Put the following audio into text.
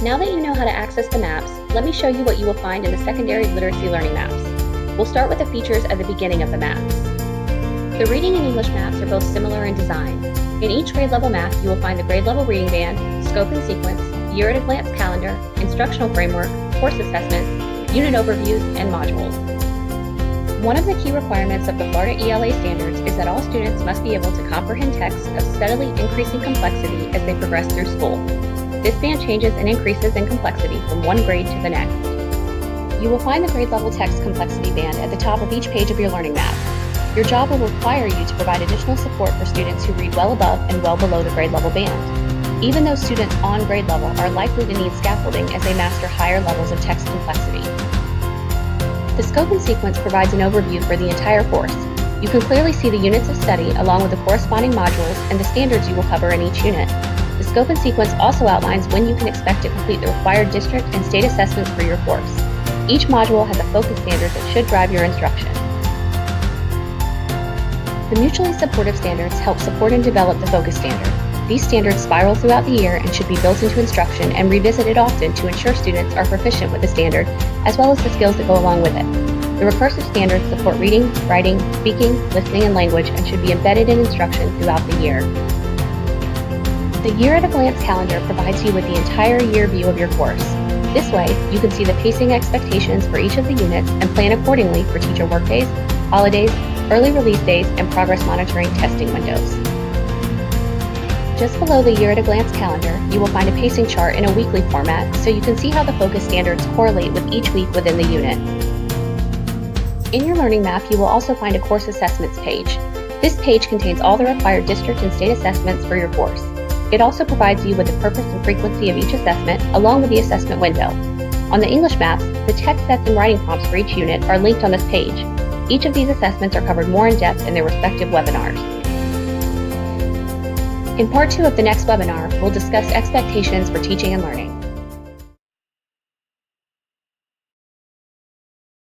Now that you know how to access the maps, let me show you what you will find in the secondary literacy learning maps. We'll start with the features at the beginning of the maps. The reading and English maps are both similar in design. In each grade level map, you will find the grade level reading band, scope and sequence, year at a glance calendar, instructional framework, course assessments, unit overviews, and modules. One of the key requirements of the Florida ELA standards is that all students must be able to comprehend texts of steadily increasing complexity as they progress through school. This band changes and increases in complexity from one grade to the next. You will find the grade level text complexity band at the top of each page of your learning map. Your job will require you to provide additional support for students who read well above and well below the grade level band. Even those students on grade level are likely to need scaffolding as they master higher levels of text complexity. The scope and sequence provides an overview for the entire course. You can clearly see the units of study along with the corresponding modules and the standards you will cover in each unit. The scope and sequence also outlines when you can expect to complete the required district and state assessments for your course. Each module has a focus standard that should drive your instruction. The mutually supportive standards help support and develop the focus standard. These standards spiral throughout the year and should be built into instruction and revisited often to ensure students are proficient with the standard, as well as the skills that go along with it. The recursive standards support reading, writing, speaking, listening, and language and should be embedded in instruction throughout the year. The Year at a Glance calendar provides you with the entire year view of your course. This way, you can see the pacing expectations for each of the units and plan accordingly for teacher workdays, holidays, early release days, and progress monitoring testing windows. Just below the Year at a Glance calendar, you will find a pacing chart in a weekly format so you can see how the focus standards correlate with each week within the unit. In your learning map, you will also find a course assessments page. This page contains all the required district and state assessments for your course. It also provides you with the purpose and frequency of each assessment, along with the assessment window. On the English maps, the text sets and writing prompts for each unit are linked on this page. Each of these assessments are covered more in depth in their respective webinars. In part 2 of the next webinar, we'll discuss expectations for teaching and learning.